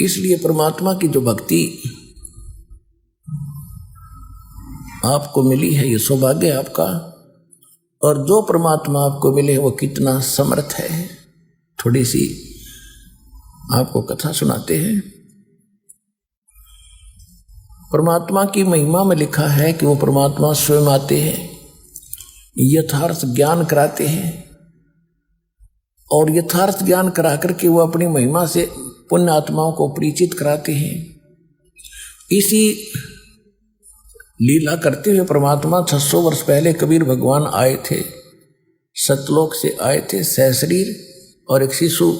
इसलिए परमात्मा की जो भक्ति आपको मिली है, ये सौभाग्य है आपका। और जो परमात्मा आपको मिले वो कितना समर्थ है। थोड़ी सी आपको कथा सुनाते हैं। परमात्मा की महिमा में लिखा है कि वो परमात्मा स्वयं आते हैं, यथार्थ ज्ञान कराते हैं, और यथार्थ ज्ञान करा करके वो अपनी महिमा से पुण्य आत्माओं को परिचित कराते हैं। इसी लीला करते हुए परमात्मा 600 वर्ष पहले कबीर भगवान आए थे, सतलोक से आए थे सहशरीर, और एक शिशु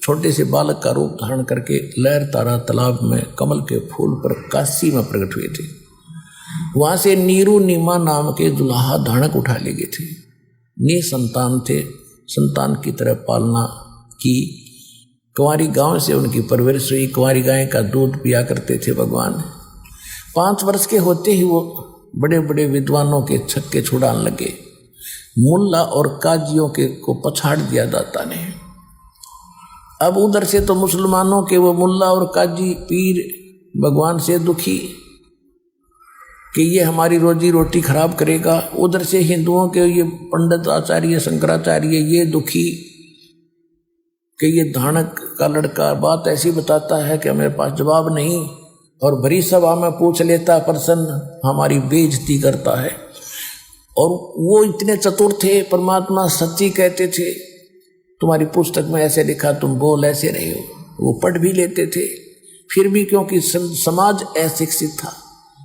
छोटे से बालक का रूप धारण करके लहर तारा तालाब में कमल के फूल पर काशी में प्रकट हुए थे। वहां से नीरू नीमा नाम के दुल्हा धानक उठा ले गए थे। निसंतान थे, संतान की तरह पालना की। कुंवारी गांव से उनकी परवरिश हुई, कुंवारी गाय का दूध पिया करते थे भगवान। 5 वर्ष के होते ही वो बड़े बड़े विद्वानों के छक्के छुड़ाने लगे। मुल्ला और काजियों के को पछाड़ दिया दाता ने। अब उधर से तो मुसलमानों के वो मुल्ला और काजी पीर भगवान से दुखी कि ये हमारी रोजी रोटी खराब करेगा। उधर से हिंदुओं के ये पंडित आचार्य शंकराचार्य ये दुखी कि ये धानक का लड़का बात ऐसी बताता है कि हमारे पास जवाब नहीं, और भरी सभा में पूछ लेता प्रसन्न, हमारी बेइज्जती करता है। और वो इतने चतुर थे, परमात्मा सच्ची कहते थे, तुम्हारी पुस्तक में ऐसे लिखा, तुम बोल ऐसे रहे हो। वो पढ़ भी लेते थे, फिर भी क्योंकि समाज अशिक्षित था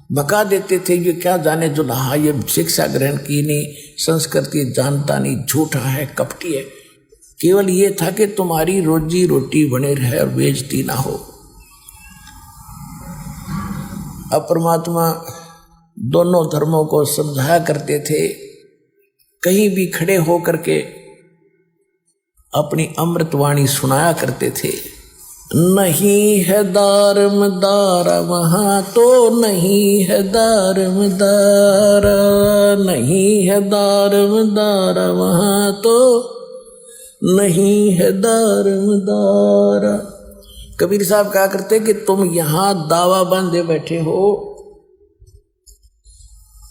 भगा देते थे। ये क्या जाने जुल्हा, ये शिक्षा ग्रहण की नहीं, संस्कृति जानता नहीं, झूठा है, कपटी है। केवल ये था कि तुम्हारी रोजी रोटी बने रहे और बेइज्जती ना हो। अब परमात्मा दोनों धर्मों को समझाया करते थे। कहीं भी खड़े हो करके अपनी अमृतवाणी सुनाया करते थे। नहीं है दारमदारा वहाँ तो नहीं है दारमदारा, नहीं है दारमदारा वहाँ तो नहीं है दारमदारा। कबीर साहब कहा करते कि तुम यहाँ दावा बांधे बैठे हो।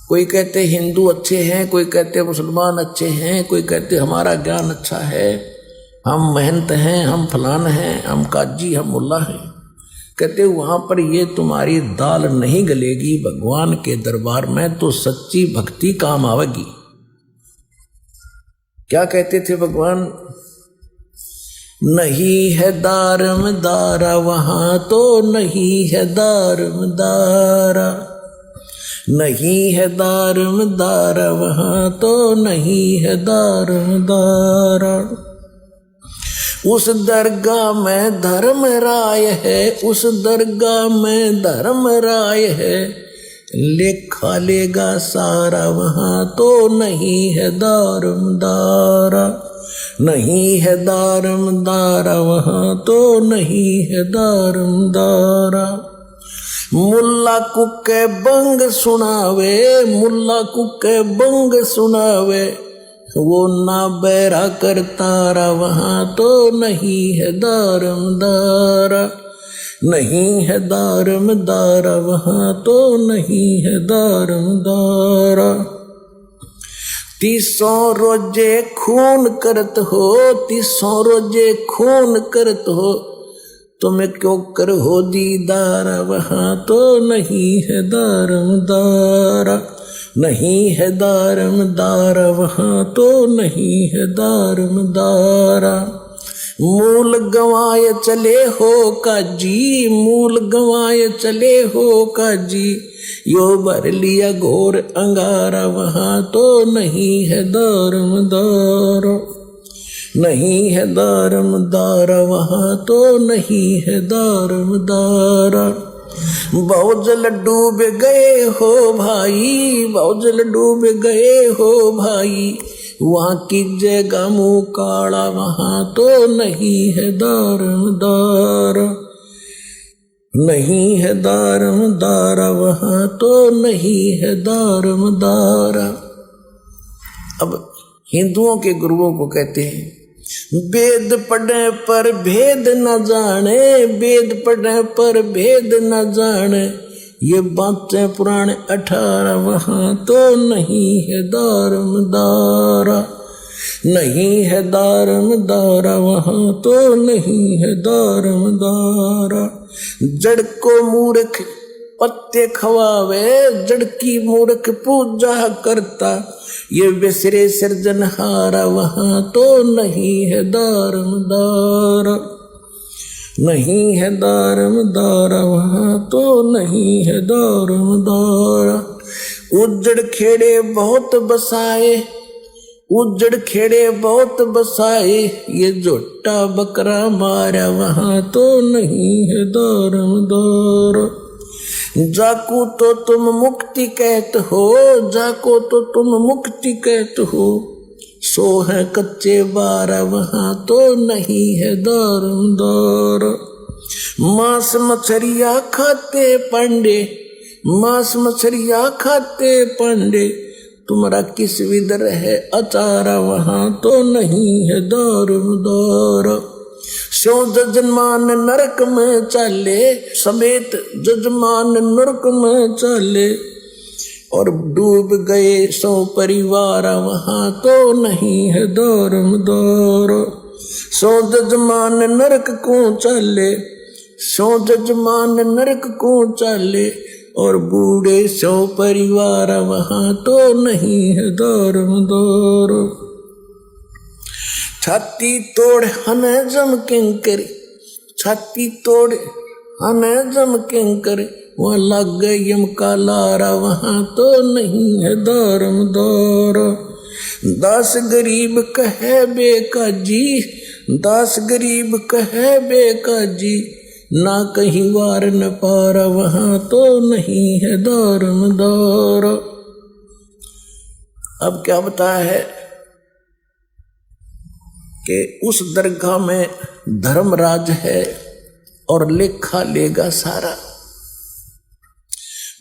कोई कहते हिंदू अच्छे हैं, कोई कहते मुसलमान अच्छे हैं, कोई कहते हमारा ज्ञान अच्छा है, हम महंत हैं, हम फलान हैं, हम काजी, हम मुल्ला हैं। कहते वहाँ पर ये तुम्हारी दाल नहीं गलेगी। भगवान के दरबार में तो सच्ची भक्ति काम आवेगी। क्या कहते थे भगवान? नहीं है दारमदारा वहाँ तो नहीं है दारमदारा, नहीं है दारमदारा वहाँ तो नहीं है दारमदारा। उस दरगाह में धर्म राय है, उस दरगाह में धर्म राय है, लेखा लेगा सारा वहाँ तो नहीं है दारमदारा, नहीं है दारमदारा वहाँ तो नहीं है दारमदारा। मुल्ला कुके बंग सुनावे, मुल्ला कुके बंग सुनावे, वो ना बैरा करतारा वहाँ तो नहीं है दारमदारा, नहीं है दारमदारा वहाँ तो नहीं है दारमदारा। 300 रोजे खून करत हो, 300 रोजे खून करत हो, तुम्हें क्यों कर हो दीदारा वहाँ तो नहीं है दारमदारा, नहीं है दारमदारा वहाँ तो नहीं है दारमदारा। मूल गंवाए चले हो काजी, मूल गंवाए चले हो काजी, यो भर लिया घोर अंगारा वहाँ तो नहीं है दारमदारा, नहीं है दारमदारा वहाँ तो नहीं है दारमदारा। बहुजल डूब गए हो भाई, बहुजल डूब गए हो भाई, वहाँ की जगह मुँह काला वहाँ तो नहीं है दारमदारा, नहीं है दारमदारा वहाँ तो नहीं है दारमदारा। अब हिंदुओं के गुरुओं को कहते हैं वेद पढ़े पर भेद न जाने, वेद पढ़े पर भेद न जाने, ये बातें पुराने 18 वहां तो नहीं है दारमदारा, नहीं है दारमदारा वहां तो नहीं है दारमदारा। जड़ को मूर्ख पत्ते खवावे, जड़ की मूर्ख पूजा करता, ये बिसरे सृजनहारा वहां तो नहीं है दारमदारा, नहीं है दारमदारा वहां तो नहीं है दारमदारा। उजड़ खेड़े बहुत बसाए, उजड़ खेड़े बहुत बसाए, ये झोटा बकरा मारा वहां तो नहीं है दारमदारा। जाको तो तुम मुक्ति कहत हो, जाको तो तुम मुक्ति कहत हो, सो है कच्चे बारा वहां तो नहीं है दारमदारा। मांस मछरिया खाते पांडे, मांस मछरिया खाते पांडे, तुम्हारा किस विदर है अचारा वहां तो नहीं है दारमदारा। सो जजमान नरक में चाले, समेत जजमान नरक में चाले, और डूब गए सौ परिवार वहां तो नहीं है दारमदारा। सो जजमान नरक को चाले, सो जजमान नरक को चाले, और बूढ़े सौ परिवार वहां तो नहीं है दारमदारा। छाती तोड़ हने जम किंकर, छाती तोड़ हने जम किंकर, वहां लग गए यम का लारा वहां तो नहीं है दारमदारा। दास गरीब कहे बेकाजी, दास गरीब कहे बेकाजी, ना कहीं वार न पारा वहां तो नहीं है दारमदारा। अब क्या बताया है कि उस दरगाह में धर्मराज है और लेखा लेगा सारा।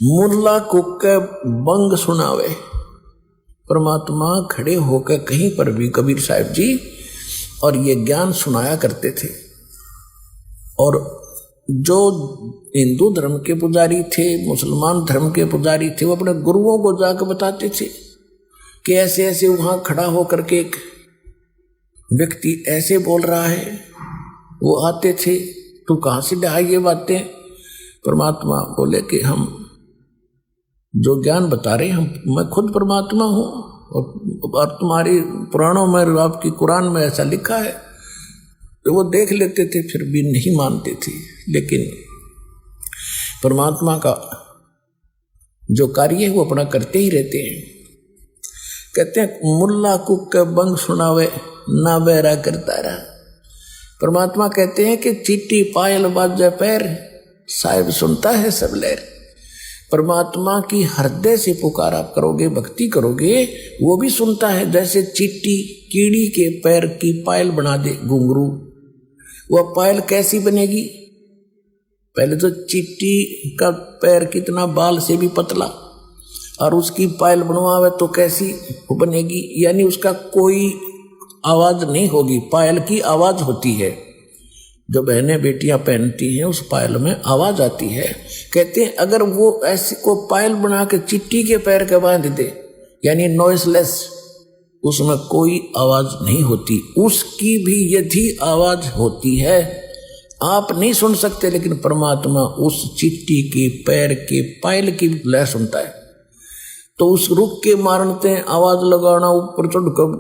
मुल्ला को के बंग सुनावे, परमात्मा खड़े होकर कहीं पर भी कबीर साहब जी और ये ज्ञान सुनाया करते थे। और जो हिंदू धर्म के पुजारी थे, मुसलमान धर्म के पुजारी थे, वो अपने गुरुओं को जाकर बताते थे कि ऐसे ऐसे वहां खड़ा होकर के एक व्यक्ति ऐसे बोल रहा है। वो आते थे, तू कहाँ से ढाई ये बातें? परमात्मा बोले कि हम जो ज्ञान बता रहे हैं, मैं खुद परमात्मा हूँ, और तुम्हारी पुराणों में, आपकी कुरान में ऐसा लिखा है। तो वो देख लेते थे, फिर भी नहीं मानते थे। लेकिन परमात्मा का जो कार्य है वो अपना करते ही रहते हैं। कहते हैं मुल्ला कुक के बंग सुनावे, ना बैरा करता रहा। परमात्मा कहते हैं कि चीटी पायल बाजे पैर, साहिब सुनता है सब लहर। परमात्मा की हृदय से पुकार आप करोगे, भक्ति करोगे, वो भी सुनता है। जैसे चीटी कीड़ी के पैर की पायल बना दे घुंघरू, वह पायल कैसी बनेगी? पहले तो चीटी का पैर कितना बाल से भी पतला, और उसकी पायल बनवावे तो कैसी बनेगी? यानी उसका कोई आवाज नहीं होगी, पायल की आवाज होती है। जो बहनें बेटियां पहनती हैं उस पायल में आवाज आती है। कहते हैं अगर वो ऐसी को पायल बना के चिट्टी के पैर के बांध दे, यानी नॉइसलेस, उसमें कोई आवाज नहीं होती। उसकी भी यदि आवाज होती है आप नहीं सुन सकते, लेकिन परमात्मा उस चिट्टी के पैर के पायल की लय सुनता है। तो उस रुक के मारते आवाज लगाना, ऊपर चढ़कर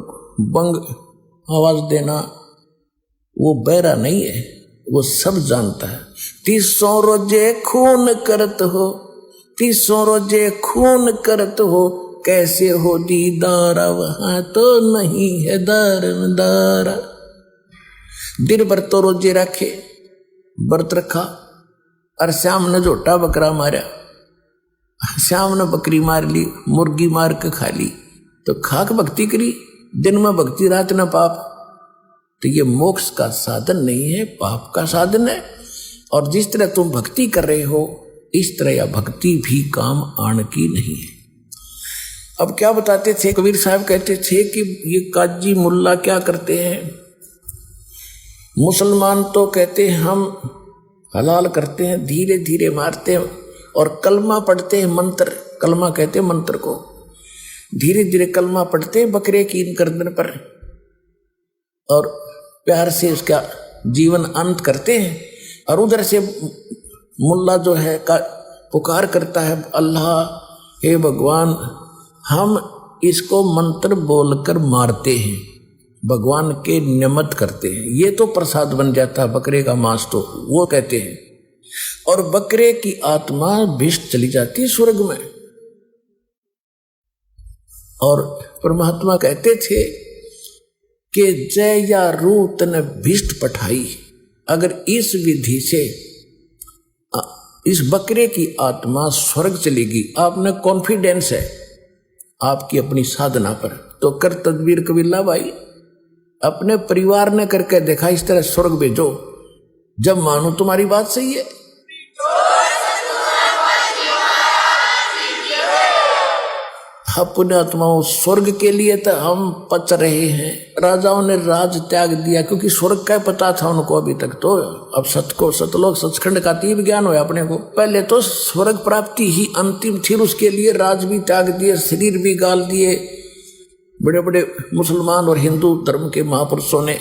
बंग आवाज देना, वो बहरा नहीं है, वो सब जानता है। 300 रोजे खून करत हो, 300 रोजे खून करत हो, कैसे हो दीदारा वहां तो नहीं है दारमदारा। दिन भर तो रोजे रखे, व्रत रखा, और श्याम ने झोटा बकरा मारा, श्याम ने बकरी मार ली, मुर्गी मार के खा ली, तो खाक भक्ति करी, दिन में भक्ति रात न पाप। तो ये मोक्ष का साधन नहीं है, पाप का साधन है। और जिस तरह तुम भक्ति कर रहे हो, इस तरह यह भक्ति भी काम आने की नहीं है। अब क्या बताते थे कबीर साहब, कहते थे कि ये काजी मुल्ला क्या करते हैं, मुसलमान तो कहते हैं हम हलाल करते हैं, धीरे धीरे मारते हैं और कलमा पढ़ते हैं, मंत्र, कलमा कहते हैं मंत्र को, धीरे धीरे कलमा पढ़ते हैं बकरे की इन गर्दन पर और प्यार से उसका जीवन अंत करते हैं। और उधर से मुल्ला जो है का पुकार करता है, अल्लाह, हे भगवान, हम इसको मंत्र बोलकर मारते हैं, भगवान के नियमत करते हैं, ये तो प्रसाद बन जाता है बकरे का मांस, तो वो कहते हैं। और बकरे की आत्मा भिष्ट चली जाती है स्वर्ग में। और परमात्मा कहते थे कि जय या रूत ने भिष्ट पठाई, अगर इस विधि से इस बकरे की आत्मा स्वर्ग चलेगी, आपने कॉन्फिडेंस है आपकी अपनी साधना पर, तो कर तदबीर कबीला भाई, अपने परिवार ने करके देखा, इस तरह स्वर्ग भेजो, जब मानो तुम्हारी बात सही है। अपने आत्माओं स्वर्ग के लिए तो हम पच रहे हैं। राजाओं ने राज त्याग दिया क्योंकि स्वर्ग का पता था उनको अभी तक, तो अब सतलोक सचखंड का तीव्र ज्ञान हुआ अपने को। पहले तो स्वर्ग प्राप्ति ही अंतिम थी, उसके लिए राज भी त्याग दिए, शरीर भी गाल दिए बड़े बड़े मुसलमान और हिंदू धर्म के महापुरुषों ने,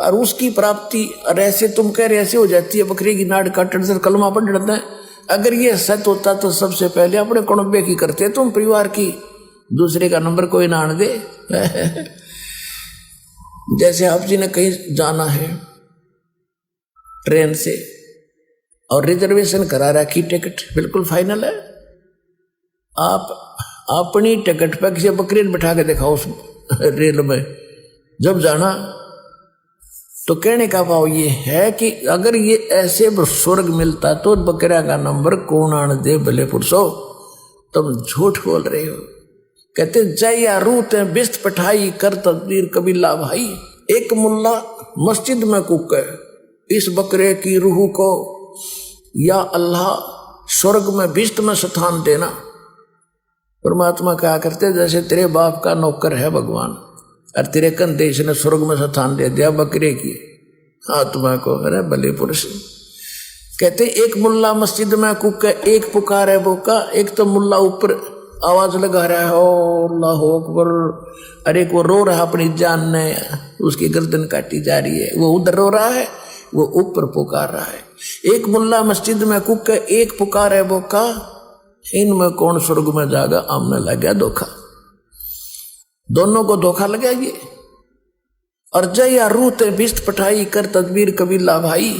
और उसकी प्राप्ति और ऐसे तुम कह रहे ऐसे हो जाती है, बकरी की नाड़ काटने से कलमा पढ़ जाता है। अगर ये सत्य होता तो सबसे पहले अपने कुणबे की करते तुम, परिवार की, दूसरे का नंबर कोई ना आने दे। जैसे आप जी ने कहीं जाना है ट्रेन से और रिजर्वेशन करा रखी, टिकट बिल्कुल फाइनल है, आप अपनी टिकट पर किसी बकरी बैठा के दिखाओ उस रेल में जब जाना, तो कहने का भाव ये है कि अगर ये ऐसे स्वर्ग मिलता तो बकरा का नंबर कौन आने दे, भले पुरुषो तुम झूठ बोल रहे हो। कहते जय या रूत बिस्त पठाई कर तदबीर कबीला भाई। एक मुल्ला मस्जिद में कूक इस बकरे की रूह को, या अल्लाह स्वर्ग में बिस्त में स्थान देना। परमात्मा क्या करते, जैसे तेरे बाप का नौकर है भगवान और तेरे कंधे ने स्वर्ग में स्थान दे दिया बकरे की आत्मा को। अरे भले पुरुष। कहते एक मुल्ला मस्जिद में कूक एक पुकार है बोका, एक तो मुल्ला ऊपर आवाज लगा रहा है अल्लाह अकबर, अरे वो रो रहा अपनी जान ने, उसकी गर्दन काटी जा रही है, वो उधर रो रहा है, वो ऊपर पुकार रहा है। एक मुल्ला मस्जिद में कूक एक पुकार है बोका, इनमें कौन स्वर्ग में जागा, आमने लग गया धोखा, दोनों को धोखा लगा ये। और जय या रूत बिस्त पठाई कर तदबीर कबीला भाई।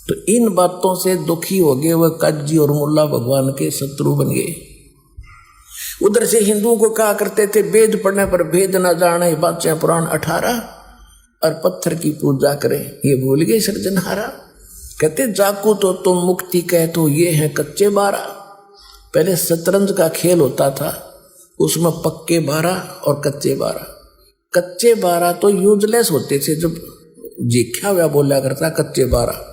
तो इन बातों से दुखी हो गए वह काजी और मुल्ला भगवान के शत्रु बन गए। उधर से हिंदुओं को कहा करते थे वेद पढ़ने पर भेद न जाने, बादशाह पुराण 18, और पत्थर की पूजा करें, ये भूल गए सृजनहारा। कहते जाकू तो तुम मुक्ति कह तो ये है कच्चे 12। पहले शतरंज का खेल होता था, उसमें पक्के 12 और कच्चे 12। कच्चे 12 तो यूजलेस होते थे, जब जीख्या हुआ बोला करता कच्चे 12,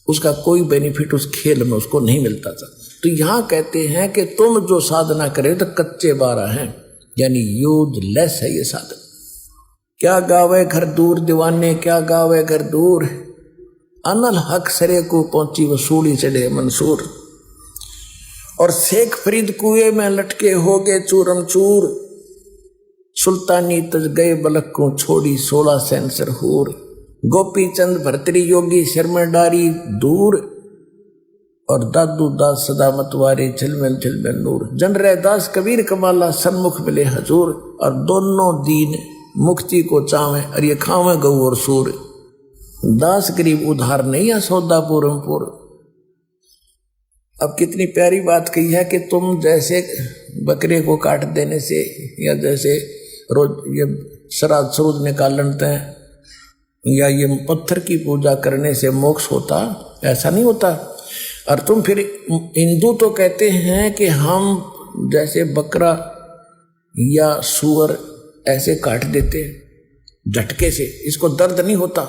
उसका कोई बेनिफिट उस खेल में उसको नहीं मिलता था। तो यहां कहते हैं कि तुम जो साधना करे तो कच्चे 12 हैं, यानी यूजलेस है ये साधन। क्या गावे घर दूर दीवाने, क्या गावे घर दूर, अनल हक सरे को पहुंची वसूली चढ़े मंसूर। और शेख फरीद कुएं में लटके हो गए चूरम चूर, सुल्तानी तज गए बलक को छोड़ी 16 सेंसर हूर। गोपी चंद भरतरी योगी शर्मा डारी दूर, और दादू दास सदा मतवारी झिलमिल झिलमिल नूर। जनरे दास कबीर कमाला सन्मुख मिले हजूर, और दोनों दीन मुक्ति को चावे और ये खावे गऊ और सूर। दास गरीब उधार नहीं है सौदा पूरमपुर। अब कितनी प्यारी बात कही है कि तुम जैसे बकरे को काट देने से, या जैसे रोज ये श्राद्ध सरूद निकालते हैं, या ये पत्थर की पूजा करने से मोक्ष होता, ऐसा नहीं होता। और तुम फिर हिंदू तो कहते हैं कि हम जैसे बकरा या सूअर ऐसे काट देते हैं झटके से, इसको दर्द नहीं होता,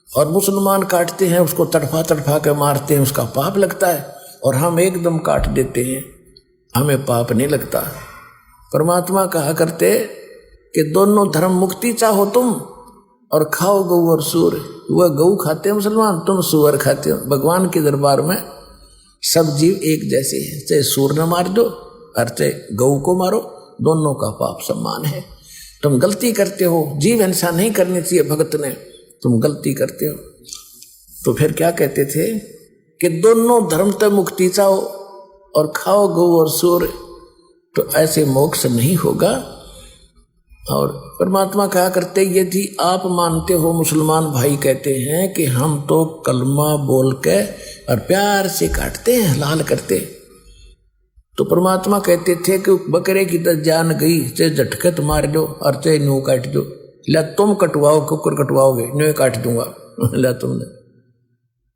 और मुसलमान काटते हैं उसको तड़फा तड़फा के मारते हैं, उसका पाप लगता है, और हम एकदम काट देते हैं, हमें पाप नहीं लगता। परमात्मा कहा करते कि दोनों धर्म मुक्ति चाहो तुम और खाओ गऊ और सूर। वह गऊ खाते हो मुसलमान, तुम सुअर खाते हो। भगवान के दरबार में सब जीव एक जैसे हैं, चाहे सूर न मार दो और चाहे गऊ को मारो, दोनों का पाप समान है। तुम गलती करते हो, जीव हिंसा नहीं करनी चाहिए भगत ने, तुम गलती करते हो। तो फिर क्या कहते थे कि दोनों धर्म तक मुक्ति चाहो और खाओ गऊ और सूर, तो ऐसे मोक्ष नहीं होगा। और परमात्मा कहा करते, यदि आप मानते हो, मुसलमान भाई कहते हैं कि हम तो कलमा बोल के और प्यार से काटते हैं, हलाल करते, तो परमात्मा कहते थे कि बकरे की तो जान गई, चाहे झटकत मार दो और चाहे न्यू काट दो। ला तुम कटवाओ, कुकर कटवाओगे, न्यू काट दूंगा। ला तुमने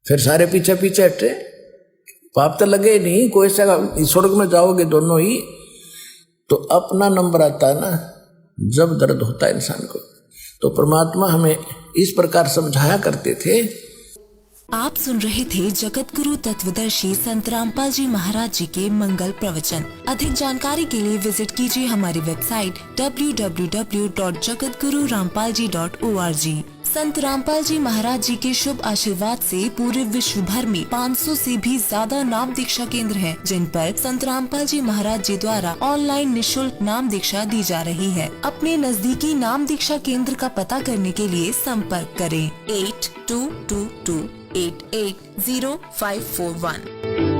फिर सारे पीछे पीछे हटे, पाप तो लगे नहीं, कोई सा स्वर्ग में जाओगे दोनों ही। तो अपना नंबर आता है ना जब दर्द होता है इंसान को। तो परमात्मा हमें इस प्रकार समझाया करते थे। आप सुन रहे थे जगत गुरु तत्वदर्शी संत रामपाल जी महाराज जी के मंगल प्रवचन। अधिक जानकारी के लिए विजिट कीजिए हमारी वेबसाइट www.jagatgururampalji.org। संत रामपाल जी महाराज जी के शुभ आशीर्वाद से पूरे विश्व भर में 500 से भी ज्यादा नाम दीक्षा केंद्र हैं, जिन पर संत रामपाल जी महाराज जी द्वारा ऑनलाइन निशुल्क नाम दीक्षा दी जा रही है। अपने नजदीकी नाम दीक्षा केंद्र का पता करने के लिए संपर्क करें 8222880541।